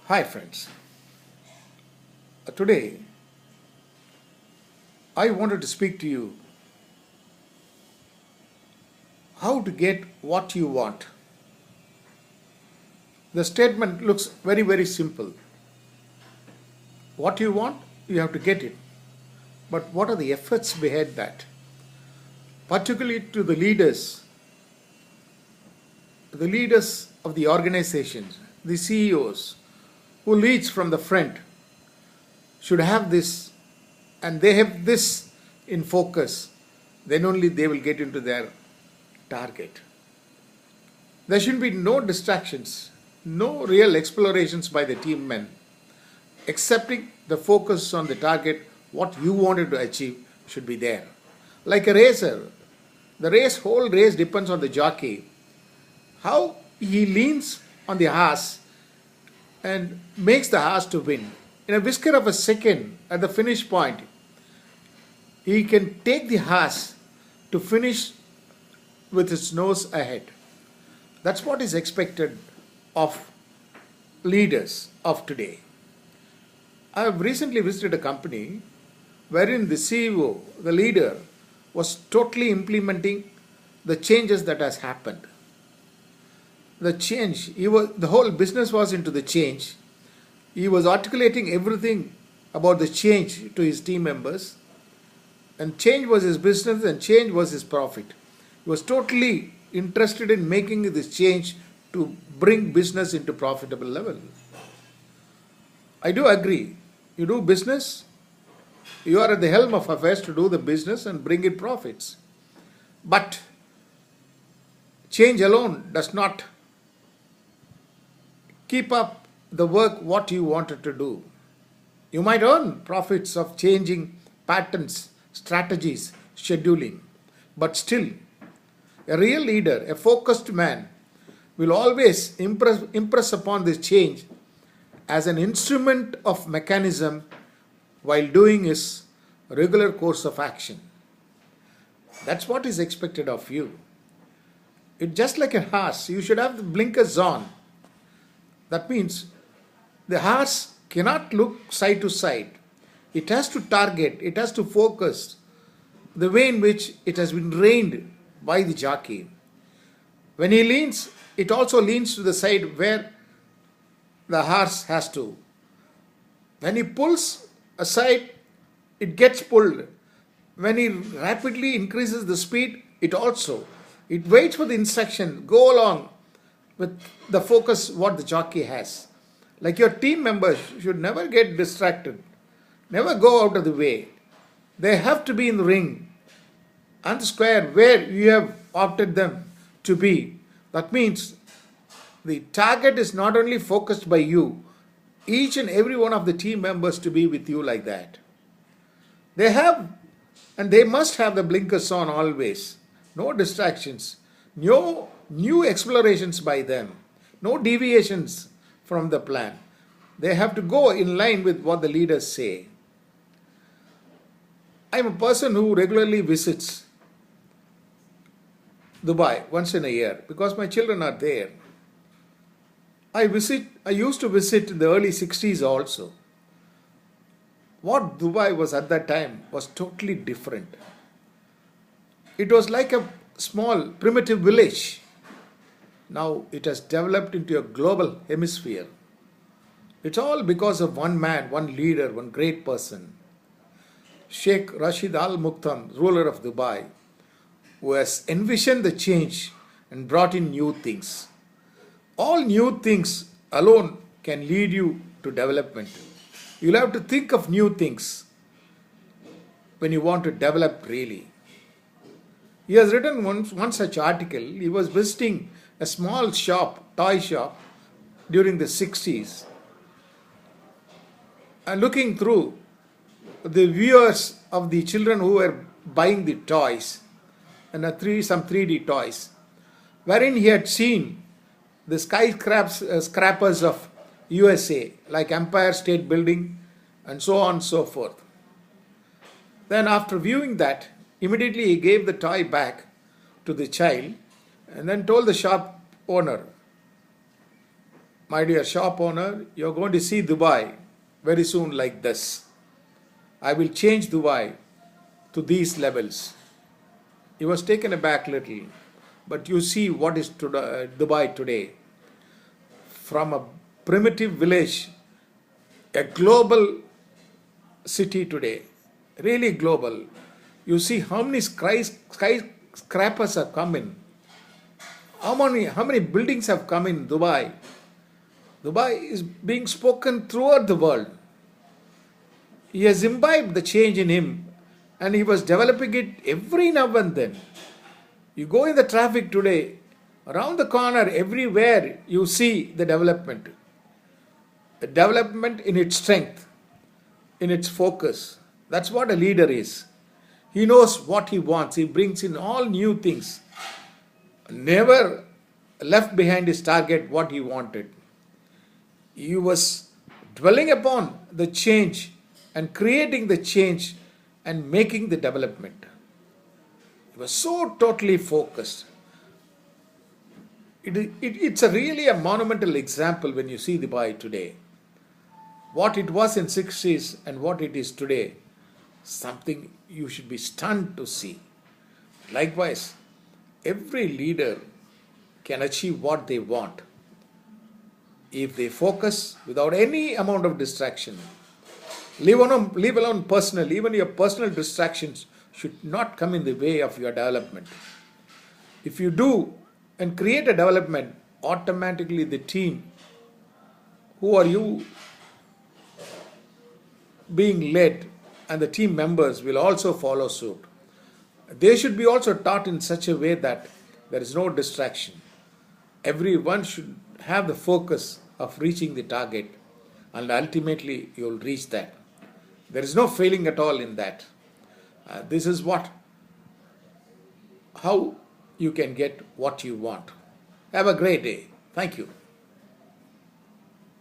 Hi friends. Today I wanted to speak to you how to get what you want. The statement looks very simple. What you want, you have to get it. But what are the efforts behind that? Particularly to the leaders of the organizations, the CEOs who leads from the front should have this, and they have this in focus, then only they will get into their target. There should be no distractions, no real explorations by the team men, excepting the focus on the target, what you wanted to achieve should be there. Like a racer, whole race depends on the jockey, how he leans on the horse and makes the horse to win. In a whisker of a second at the finish point, he can take the horse to finish with its nose ahead. That's what is expected of leaders of today. I have recently visited a company wherein the CEO, the leader, was totally implementing the changes that has happened. The whole business was into the change. He was articulating everything about the change to his team members, and change was his business and change was his profit. He was totally interested in making this change to bring business into profitable level. I do agree. You do business, you are at the helm of affairs to do the business and bring in profits. But change alone does not keep up the work what you wanted to do. You might earn profits of changing patterns, strategies, scheduling, but still, a real leader, a focused man, will always impress upon this change as an instrument of mechanism while doing his regular course of action. That's what is expected of you. It's just like a horse, you should have the blinkers on. That means the horse cannot look side to side. It has to target, it has to focus the way in which it has been trained by the jockey. When he leans, it also leans to the side where the horse has to. When he pulls aside, it gets pulled. When he rapidly increases the speed, it waits for the instruction, go along with the focus what the jockey has. Like your team members should never get distracted, never go out of the way. They have to be in the ring and the square where you have opted them to be. That means the target is not only focused by you, each and every one of the team members to be with you like that. They have and they must have the blinkers on always. No distractions, no new explorations by them, no deviations from the plan. They have to go in line with what the leaders say. I am a person who regularly visits Dubai once in a year because my children are there. I used to visit in the early 60s also. What Dubai was at that time was totally different. It was like a small primitive village. Now it has developed into a global hemisphere. It's all because of one man, one leader, one great person. Sheikh Rashid Al Maktoum, ruler of Dubai, who has envisioned the change and brought in new things. All new things alone can lead you to development. You'll have to think of new things when you want to develop really. He has written one such article. He was visiting a small shop, toy shop, during the 60s. And looking through the viewers of the children who were buying the toys, and some 3D toys, wherein he had seen the skyscrapers of USA, like Empire State Building and so on and so forth. Then after viewing that, immediately he gave the toy back to the child and then told the shop owner, My dear shop owner, you're going to see Dubai very soon like this. I will change Dubai to these levels. He was taken aback little, but you see what is Dubai today. From a primitive village, a global city today, really global. You see how many skyscrapers have come in. How many buildings have come in Dubai? Dubai is being spoken throughout the world. He has imbibed the change in him and he was developing it every now and then. You go in the traffic today, around the corner, everywhere you see the development. The development in its strength, in its focus. That's what a leader is. He knows what he wants. He brings in all new things. Never left behind his target what he wanted. He was dwelling upon the change and creating the change and making the development. He was so totally focused. It's really a monumental example when you see Dubai today. What it was in 60s and what it is today, something you should be stunned to see. Likewise, every leader can achieve what they want if they focus without any amount of distraction. Leave alone personal, even your personal distractions should not come in the way of your development. If you do and create a development, automatically the team, who are you being led, and the team members will also follow suit. They should be also taught in such a way that there is no distraction. Everyone should have the focus of reaching the target, and ultimately you will reach that. There is no failing at all in that. This is how you can get what you want. Have a great day. Thank you.